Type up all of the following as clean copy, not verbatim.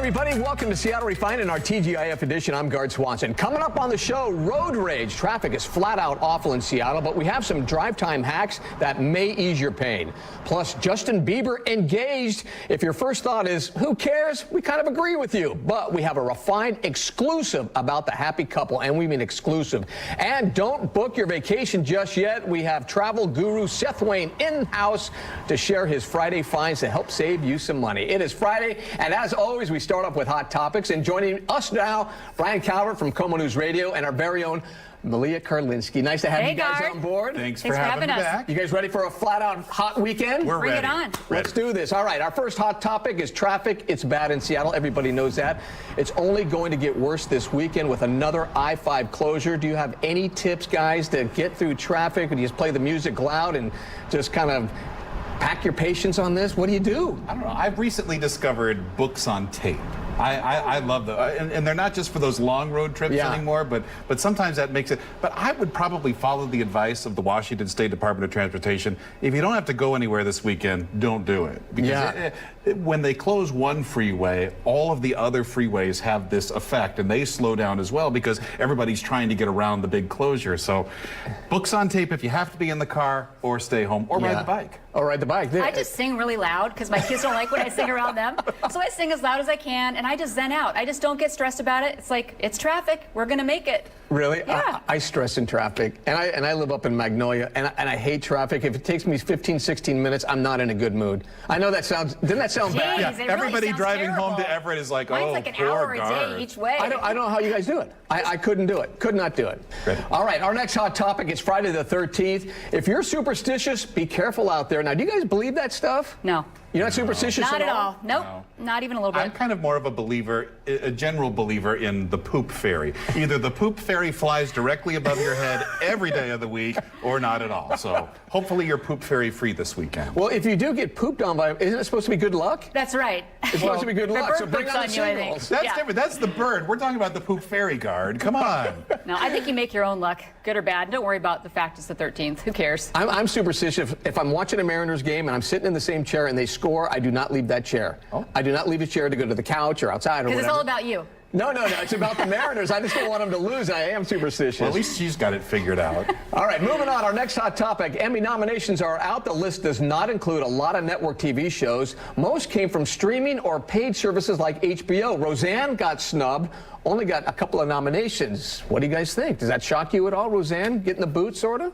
everybody. Welcome to Seattle Refined in our TGIF edition. I'm Gard Swanson. Coming up on the show, road rage. Traffic is flat out awful in Seattle, but we have some drive time hacks that may ease your pain. Plus, Justin Bieber engaged. If your first thought is, who cares? We kind of agree with you. But we have a refined exclusive about the happy couple, and we mean exclusive. And don't book your vacation just yet. We have travel guru Seth Wayne in-house to share his Friday finds to help save you some money. It is Friday, and as always, we start off with hot topics. And joining us now, Brian Calvert from Como News Radio and our very own Malia Karlinski. Nice to have you guys on board. Thanks for having me back. You guys ready for a flat-out hot weekend? We're ready. Bring it on. Let's do this. All right, our first hot topic is traffic. It's bad in Seattle. Everybody knows that. It's only going to get worse this weekend with another I-5 closure. Do you have any tips, guys, to get through traffic? Or do you just play the music loud and just kind of pack your patience on this? What do you do? I don't know. I've recently discovered books on tape. I love them, and they're not just for those long road trips anymore, but sometimes that makes it. But I would probably follow the advice of the Washington State Department of Transportation. If you don't have to go anywhere this weekend, don't do it. Because when they close one freeway, all of the other freeways have this effect, and they slow down as well because everybody's trying to get around the big closure. So books on tape if you have to be in the car, or stay home, or ride the bike. Or ride the bike. I just sing really loud because my kids don't like when I sing around them. So I sing as loud as I can, and I just zen out. I just don't get stressed about it. It's like, it's traffic. We're going to make it. Really? Yeah. I stress in traffic, and I live up in Magnolia, and I hate traffic. If it takes me 15, 16 minutes, I'm not in a good mood. I know that sounds, didn't that sound bad? Jeez, Yeah, everybody really driving terrible. home to Everett is like, Mine's oh, like an poor hour Gard. a day each way. I don't know how you guys do it. I couldn't do it. Could not do it. Ready. All right, our next hot topic is Friday the 13th. If you're superstitious, be careful out there. Now, do you guys believe that stuff? No. You're not superstitious Not at all. Nope. No. Not even a little bit. I'm kind of more of a believer, a general believer in the poop fairy. Either the poop fairy flies directly above your head every day of the week, or not at all. So hopefully you're poop fairy free this weekend. Well, if you do get pooped on by, isn't it supposed to be good luck? That's right. It's supposed to be good luck, bird so bring poops on the on you, I think. signals. That's Yeah. different. That's the bird. We're talking about the poop fairy, Gard. Come on. No, I think you make your own luck, good or bad. Don't worry about the fact it's the 13th. Who cares? I'm superstitious. If I'm watching a Mariners game and I'm sitting in the same chair and they score, I do not leave that chair. Oh. I do not leave a chair to go to the couch or outside or Because whatever. it's all about you. No, it's about the Mariners. I just don't want them to lose. I am superstitious. Well, at least she's got it figured out. All right, moving on. Our next hot topic. Emmy nominations are out. The list does not include a lot of network TV shows. Most came from streaming or paid services like HBO. Roseanne got snubbed, only got a couple of nominations. What do you guys think? Does that shock you at all, Roseanne? Getting the boot, sort of?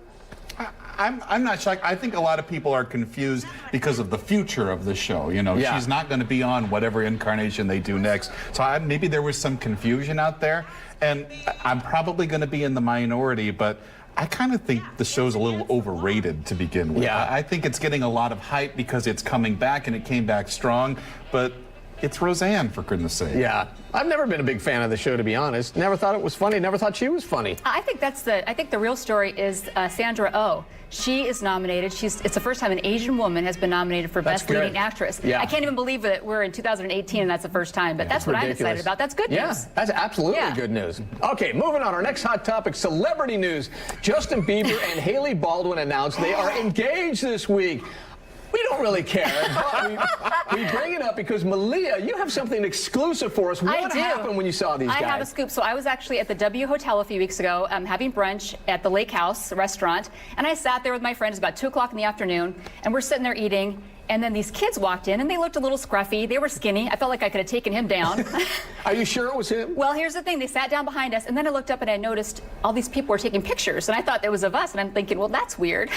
I'm not shocked. I think a lot of people are confused because of the future of the show. You know, she's not going to be on whatever incarnation they do next. So maybe there was some confusion out there, and I'm probably going to be in the minority, but I kind of think the show's a little overrated to begin with. Yeah. I think it's getting a lot of hype because it's coming back, and it came back strong, but it's Roseanne, for goodness sake. Yeah. I've never been a big fan of the show, to be honest. Never thought it was funny. Never thought she was funny. I think the real story is Sandra Oh. She is nominated. It's the first time an Asian woman has been nominated for Best Leading Actress. Yeah. I can't even believe that we're in 2018 and that's the first time, but that's what I'm excited about. That's good news. Yeah, that's absolutely good news. Okay, moving on. Our next hot topic, celebrity news. Justin Bieber and Hailey Baldwin announced they are engaged this week. We don't really care, but we bring it up because, Malia, you have something exclusive for us. What happened when you saw these guys? I have a scoop. So I was actually at the W Hotel a few weeks ago having brunch at the Lake House restaurant, and I sat there with my friends about 2 o'clock in the afternoon, and we're sitting there eating, and then these kids walked in, and they looked a little scruffy. They were skinny. I felt like I could have taken him down. Are you sure it was him? Well, here's the thing. They sat down behind us, and then I looked up and I noticed all these people were taking pictures, and I thought it was of us, and I'm thinking, well, that's weird.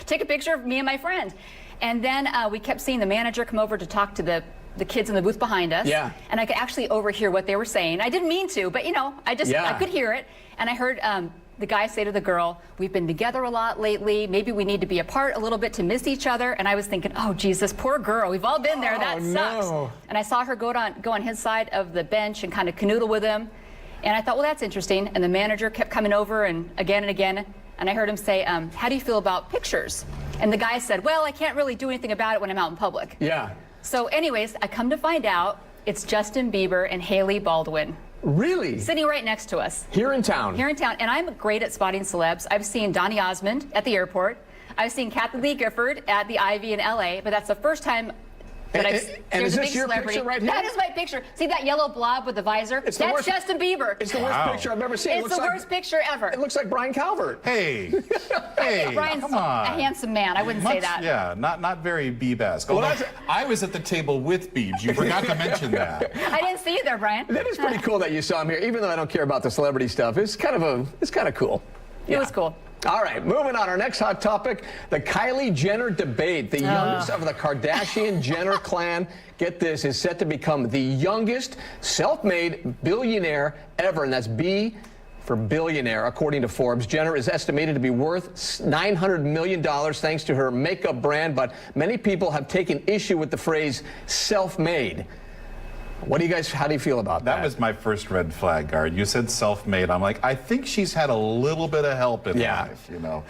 Take a picture of me and my friend. And then we kept seeing the manager come over to talk to the kids in the booth behind us. Yeah. And I could actually overhear what they were saying. I didn't mean to, but, you know, I could hear it. And I heard the guy say to the girl, we've been together a lot lately. Maybe we need to be apart a little bit to miss each other. And I was thinking, oh, geez, this poor girl. We've all been there. That sucks. No. And I saw her go on his side of the bench and kind of canoodle with him. And I thought, well, that's interesting. And the manager kept coming over and again. And I heard him say, how do you feel about pictures? And the guy said, well, I can't really do anything about it when I'm out in public. Yeah. So anyways, I come to find out it's Justin Bieber and Hailey Baldwin. Really? Sitting right next to us. Here in town? Here in town. And I'm great at spotting celebs. I've seen Donny Osmond at the airport. I've seen Kathy Lee Gifford at the Ivy in LA, but that's the first time But And is there's a this big your celebrity. picture right here? That is my picture. See that yellow blob with the visor? It's the That's worst- Justin Bieber. It's the worst picture I've ever seen. It's the worst picture ever. It looks like Brian Calvert. Hey, hey, Brian's come on. a handsome man. I wouldn't say that. Yeah, not very Biebesque. Well, Although I was at the table with Biebs. You forgot to mention that. I didn't see you there, Brian. That is pretty cool that you saw him here, even though I don't care about the celebrity stuff. It's kind of cool. It was cool. All right, moving on. Our next hot topic, the Kylie Jenner debate. The youngest of the Kardashian-Jenner clan, get this, is set to become the youngest self-made billionaire ever, and that's B for billionaire, according to Forbes. Jenner is estimated to be worth $900 million thanks to her makeup brand, but many people have taken issue with the phrase self-made. How do you feel about that? That was my first red flag, Guard. You said self-made. I'm like, I think she's had a little bit of help in life, you know.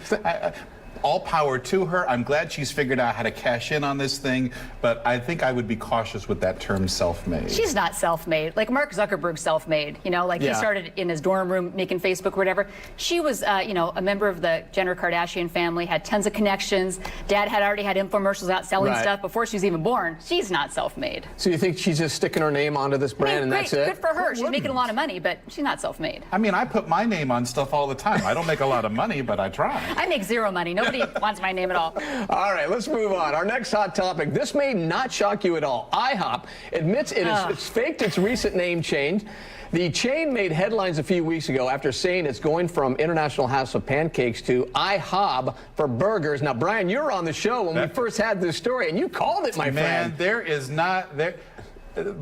All power to her. I'm glad she's figured out how to cash in on this thing, but I think I would be cautious with that term self-made. She's not self-made. Like Mark Zuckerberg's self-made, you know, like he started in his dorm room making Facebook or whatever. She was, you know, a member of the Jenner Kardashian family, had tons of connections. Dad had already had infomercials out selling stuff before she was even born. She's not self-made. So you think she's just sticking her name onto this brand and that's it? Good for her. She's making a lot of money, but she's not self-made. I mean, I put my name on stuff all the time. I don't make a lot of money, but I try. I make zero money. Nobody wants my name at all. All right, let's move on. Our next hot topic. This may not shock you at all. IHOP admits it's faked its recent name change. The chain made headlines a few weeks ago after saying it's going from International House of Pancakes to IHOB for burgers. Now, Brian, you were on the show when we first had this story, and you called it, my friend. Man, there is not there.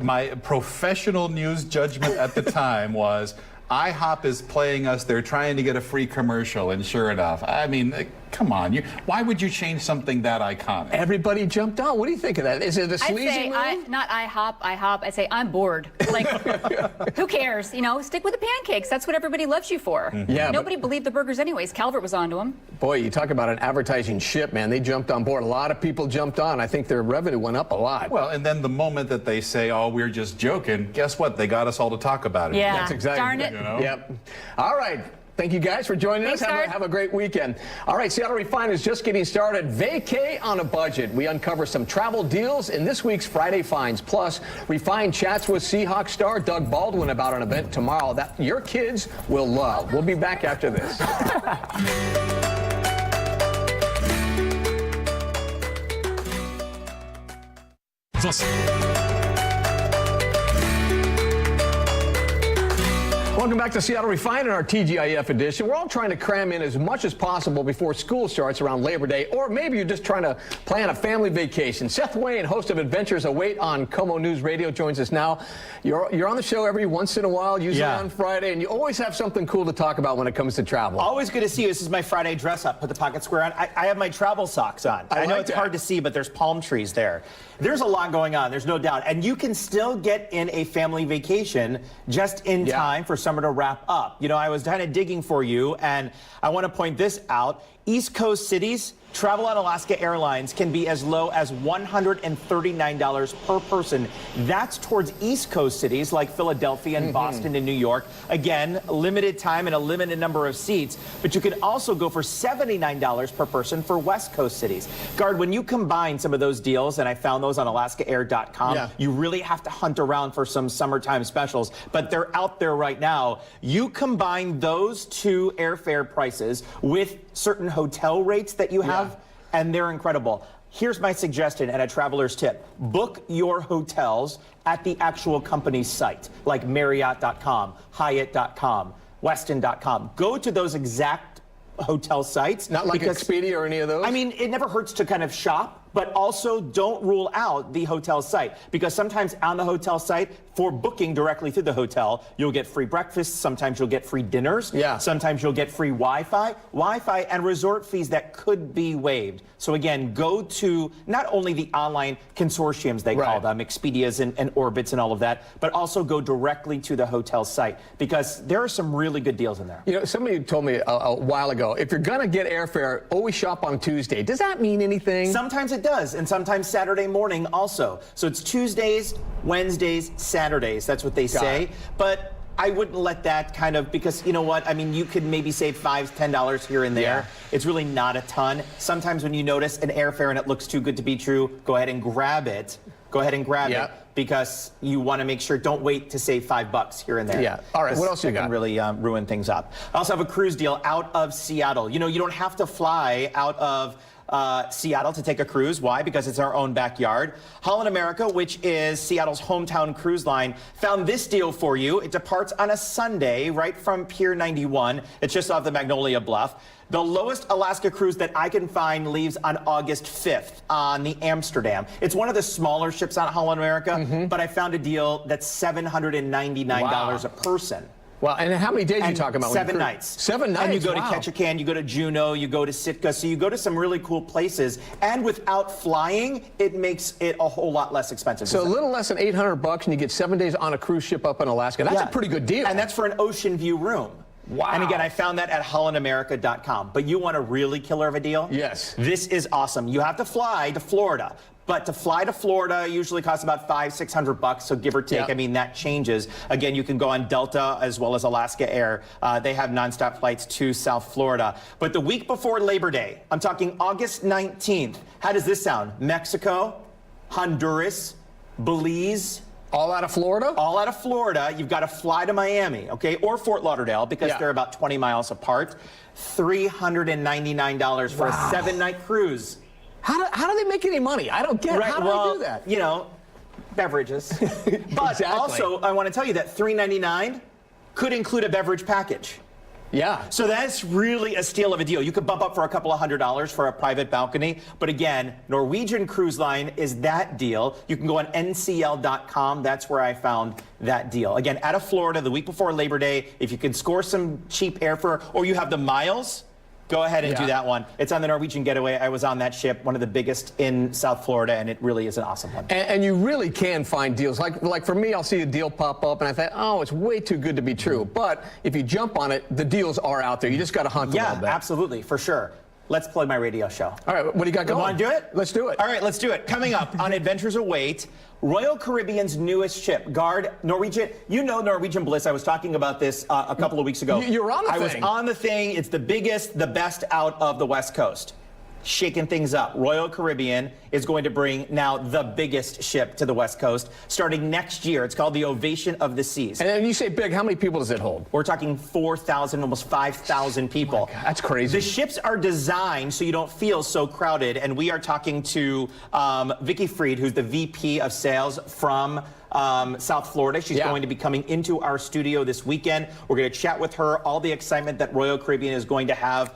My professional news judgment at the time was IHOP is playing us. They're trying to get a free commercial, and sure enough, I mean, come on. Why would you change something that iconic? Everybody jumped on. What do you think of that? Is it a sleazy move? Not IHOP. I say I'm bored. Like, who cares? You know, stick with the pancakes. That's what everybody loves you for. Yeah, nobody believed the burgers anyways. Calvert was onto them. Boy, you talk about an advertising ship, man. They jumped on board. A lot of people jumped on. I think their revenue went up a lot. Well, and then the moment that they say, oh, we're just joking, guess what? They got us all to talk about it. Yeah, that's exactly darn it. You know? Yep. All right. Thank you guys for joining us. Have a great weekend. All right, Seattle Refined is just getting started. Vacay on a budget. We uncover some travel deals in this week's Friday Finds. Plus, Refined chats with Seahawks star Doug Baldwin about an event tomorrow that your kids will love. We'll be back after this. Welcome back to Seattle Refined in our TGIF edition. We're all trying to cram in as much as possible before school starts around Labor Day, or maybe you're just trying to plan a family vacation. Seth Wayne, host of Adventures Await on Como News Radio, joins us now. You're on the show every once in a while, usually on Friday, and you always have something cool to talk about when it comes to travel. Always good to see you. This is my Friday dress up. Put the pocket square on. I have my travel socks on. I know it's hard to see, but there's palm trees there. There's a lot going on, there's no doubt. And you can still get in a family vacation just in time for summer to wrap up. You know, I was kind of digging for you, and I want to point this out. East Coast cities, travel on Alaska Airlines can be as low as $139 per person. That's towards East Coast cities like Philadelphia and Boston and New York. Again, limited time and a limited number of seats, but you can also go for $79 per person for West Coast cities. Guard, when you combine some of those deals, and I found those on AlaskaAir.com, you really have to hunt around for some summertime specials, but they're out there right now. You combine those two airfare prices with certain hotel rates that you have, and they're incredible. Here's my suggestion and a traveler's tip. Book your hotels at the actual company's site, like Marriott.com, Hyatt.com, Westin.com. Go to those exact hotel sites. Not like Expedia or any of those? I mean, it never hurts to kind of shop, but also don't rule out the hotel site, because sometimes on the hotel site, for booking directly through the hotel, you'll get free breakfast, sometimes you'll get free dinners, sometimes you'll get free Wi-Fi and resort fees that could be waived. So again, go to not only the online consortiums, they call them, Expedias and Orbitz and all of that, but also go directly to the hotel site, because there are some really good deals in there. You know, somebody told me a while ago, if you're going to get airfare, always shop on Tuesday. Does that mean anything? Sometimes it does, and sometimes Saturday morning also. So it's Tuesdays, Wednesdays, Saturdays. That's what they say. But I wouldn't let that kind of, because you know what? I mean, you could maybe save $5, $10 here and there. It's really not a ton. Sometimes when you notice an airfare and it looks too good to be true, go ahead and grab it. go ahead and grab it because you want to make sure, don't wait to save $5 here and there. Yeah. All right, what else you got? Can really ruin things up. I also have a cruise deal out of Seattle. You know, you don't have to fly out of Seattle to take a cruise. Why? Because it's our own backyard. Holland America, which is Seattle's hometown cruise line, found this deal for you. It departs on a Sunday right from Pier 91. It's just off the Magnolia Bluff. The lowest Alaska cruise that I can find leaves on August 5th on the Amsterdam. It's one of the smaller ships on Holland America, but I found a deal that's $799 a person. Wow, and how many days are you talking about? 7 nights. 7 nights, And you go to Ketchikan, you go to Juneau, you go to Sitka, so you go to some really cool places. And without flying, it makes it a whole lot less expensive. So a little less than $800 and you get 7 days on a cruise ship up in Alaska. That's a pretty good deal. And that's for an ocean view room. Wow. And again, I found that at hollandamerica.com. But you want a really killer of a deal? Yes. This is awesome. You have to fly to Florida. But to fly to Florida usually costs about $500-600, so give or take. I mean, that changes. Again, you can go on Delta as well as Alaska Air. They have nonstop flights to South Florida. But the week before Labor Day, I'm talking August 19th. How does this sound? Mexico, Honduras, Belize. All out of Florida? All out of Florida. You've got to fly to Miami, okay, or Fort Lauderdale because they're about 20 miles apart. $399 for a 7-night cruise. How do they make any money? I don't get it. How do they do that? You know, beverages. But also, I want to tell you that $399 could include a beverage package. Yeah. So that's really a steal of a deal. You could bump up for a couple of $100s for a private balcony. But again, Norwegian Cruise Line is that deal. You can go on ncl.com. That's where I found that deal. Again, out of Florida the week before Labor Day. If you can score some cheap airfare or you have the miles, go ahead and do that one. It's on the Norwegian Getaway. I was on that ship, one of the biggest in South Florida, and it really is an awesome one. And you really can find deals. Like for me, I'll see a deal pop up, and I think, oh, it's way too good to be true. But if you jump on it, the deals are out there. You just got to hunt them a little bit. Yeah, absolutely, for sure. Let's play my radio show. All right, what do you got going? Want to do it? Let's do it. All right, let's do it. Coming up on Adventures Await, Royal Caribbean's newest ship, Norwegian. You know Norwegian Bliss. I was talking about this a couple of weeks ago. You were on the thing. I was on the thing. It's the biggest, the best out of the West Coast. Shaking things up. Royal Caribbean is going to bring now the biggest ship to the West Coast starting next year. It's called the Ovation of the Seas. And then you say big, how many people does it hold? We're talking 4,000, almost 5,000 people. Oh my God, that's crazy. The ships are designed so you don't feel so crowded. And we are talking to Vicky Freed, who's the VP of Sales from South Florida. She's going to be coming into our studio this weekend. We're going to chat with her, all the excitement that Royal Caribbean is going to have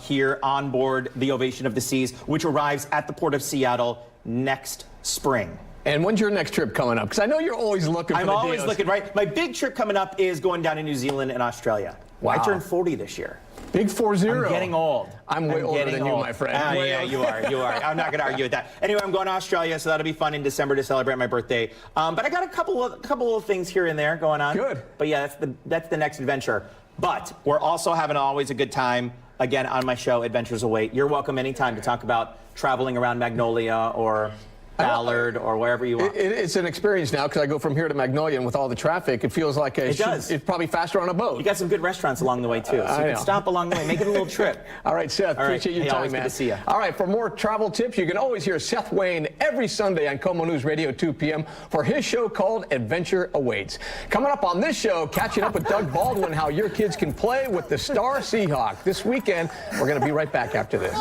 here on board the Ovation of the Seas, which arrives at the Port of Seattle next spring. And when's your next trip coming up? Because I know you're always looking for the deals. I'm always looking, right? My big trip coming up is going down to New Zealand and Australia. Wow. I turned 40 this year. Big 40. I'm getting old. I'm way older than you, my friend. Yeah, you are. You are. I'm not going to argue with that. Anyway, I'm going to Australia, so that'll be fun in December to celebrate my birthday. But I got a couple of things here and there going on. Good. But yeah, that's the next adventure. But we're also having always a good time again on my show, Adventures Await. You're welcome anytime to talk about traveling around Magnolia or Ballard or wherever you want. It's an experience now because I go from here to Magnolia, and with all the traffic, it feels like it's probably faster on a boat. You got some good restaurants along the way too, so you can stop along the way, make it a little trip. All right, Seth, appreciate your time, man. Good to see you. All right, for more travel tips, you can always hear Seth Wayne every Sunday on Como News Radio 2 p.m. for his show called Adventure Awaits. Coming up on this show, catching up with Doug Baldwin, how your kids can play with the Star Seahawk. This weekend, we're going to be right back after this.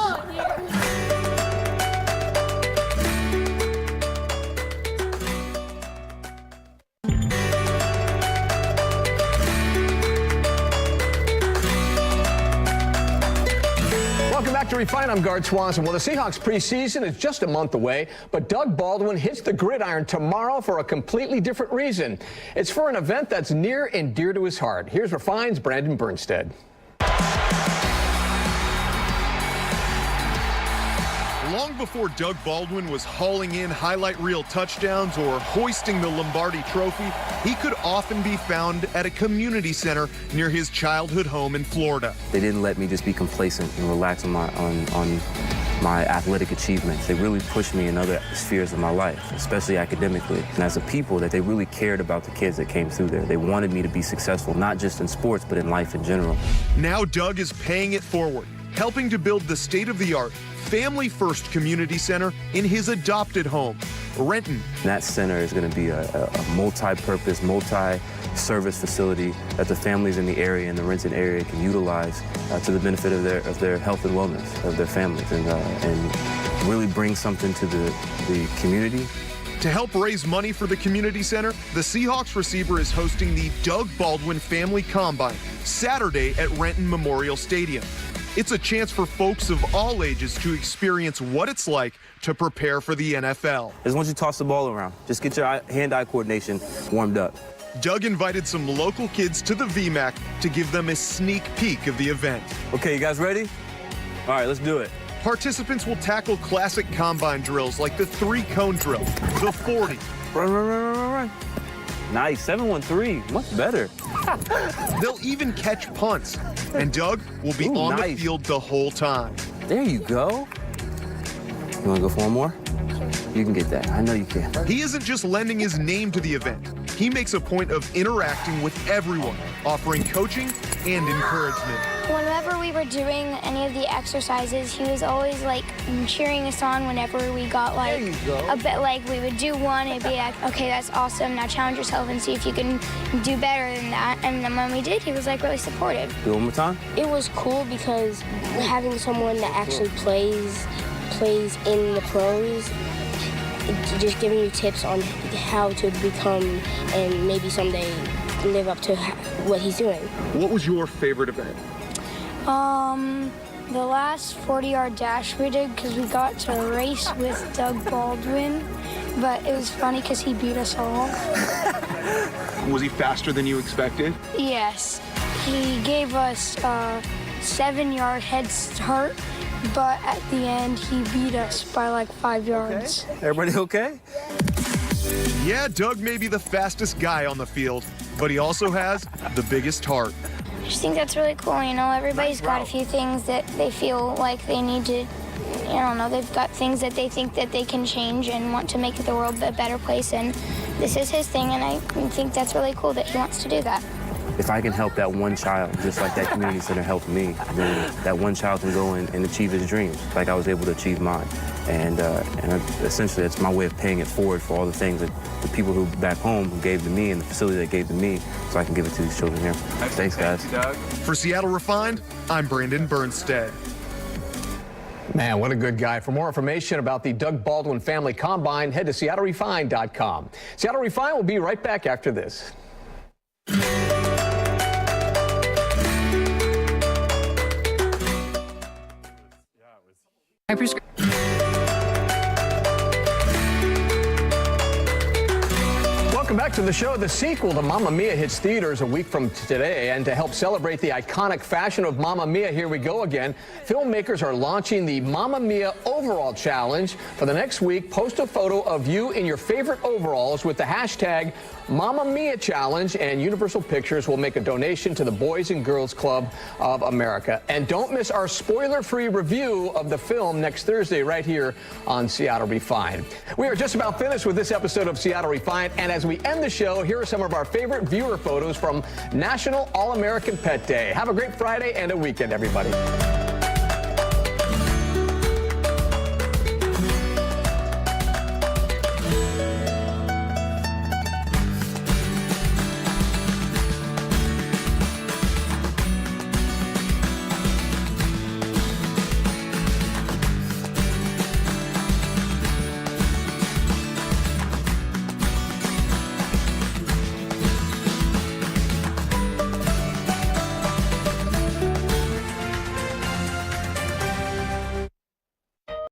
Welcome back to Refine. I'm Gard Swanson. Well, the Seahawks preseason is just a month away, but Doug Baldwin hits the gridiron tomorrow for a completely different reason. It's for an event that's near and dear to his heart. Here's Refine's Brandon Bernstead. Long before Doug Baldwin was hauling in highlight reel touchdowns or hoisting the Lombardi Trophy, he could often be found at a community center near his childhood home in Florida. They didn't let me just be complacent and relax on my athletic achievements. They really pushed me in other spheres of my life, especially academically. And as a people, that they really cared about the kids that came through there. They wanted me to be successful, not just in sports, but in life in general. Now Doug is paying it forward, helping to build the state-of-the-art, family-first community center in his adopted home. Renton. That center is going to be a multi-purpose, multi-service facility that the families in the area, in the Renton area, can utilize to the benefit of their health and wellness of their families, and really bring something to the community. To help raise money for the community center, the Seahawks receiver is hosting the Doug Baldwin Family Combine Saturday at Renton Memorial Stadium. It's a chance for folks of all ages to experience what it's like to prepare for the NFL. Just want you to toss the ball around. Just get your hand-eye coordination warmed up. Doug invited some local kids to the VMAC to give them a sneak peek of the event. Okay, you guys ready? All right, let's do it. Participants will tackle classic combine drills like the 3-cone drill, the 40. Run. Nice, 7-1-3, much better. They'll even catch punts, and Doug will be on the field the whole time. There you go. You want to go for one more? You can get that. I know you can. He isn't just lending his name to the event. He makes a point of interacting with everyone, offering coaching and encouragement. Whenever we were doing any of the exercises, he was always like cheering us on whenever we got like a bit, like we would do one, it'd be like, okay, that's awesome, now challenge yourself and see if you can do better than that. And then when we did, he was like really supportive. Do it one more time. It was cool because having someone that actually plays in the pros, just giving you tips on how to become and maybe someday live up to what he's doing. What was your favorite event? The last 40-yard dash we did because we got to race with Doug Baldwin, but it was funny because he beat us all. Was he faster than you expected? Yes. He gave us a 7-yard head start, but at the end he beat us by like 5 yards. Everybody okay? Yeah, Doug may be the fastest guy on the field, but he also has the biggest heart. I just think that's really cool, you know, everybody's got a few things that they feel like they need to, I don't know, they've got things that they think that they can change and want to make the world a better place, and this is his thing, and I think that's really cool that he wants to do that. If I can help that one child, just like that community center helped me, then that one child can go and achieve his dreams, like I was able to achieve mine. And essentially, it's my way of paying it forward for all the things that the people who back home who gave to me and the facility that gave to me, so I can give it to these children here. Thanks, guys. For Seattle Refined, I'm Brandon Bernstead. Man, what a good guy. For more information about the Doug Baldwin Family Combine, head to SeattleRefined.com. Seattle Refined will be right back after this. Welcome back to the show. The sequel to Mamma Mia hits theaters a week from today, and to help celebrate the iconic fashion of Mamma Mia, here we go again. Filmmakers are launching the Mamma Mia Overall Challenge. For the next week, post a photo of you in your favorite overalls with the hashtag Mamma Mia Challenge, and Universal Pictures will make a donation to the Boys and Girls Club of America. And don't miss our spoiler-free review of the film next Thursday right here on Seattle Refined. We are just about finished with this episode of Seattle Refined, and as we end the show, here are some of our favorite viewer photos from National All-American Pet Day. Have a great Friday and a weekend, everybody.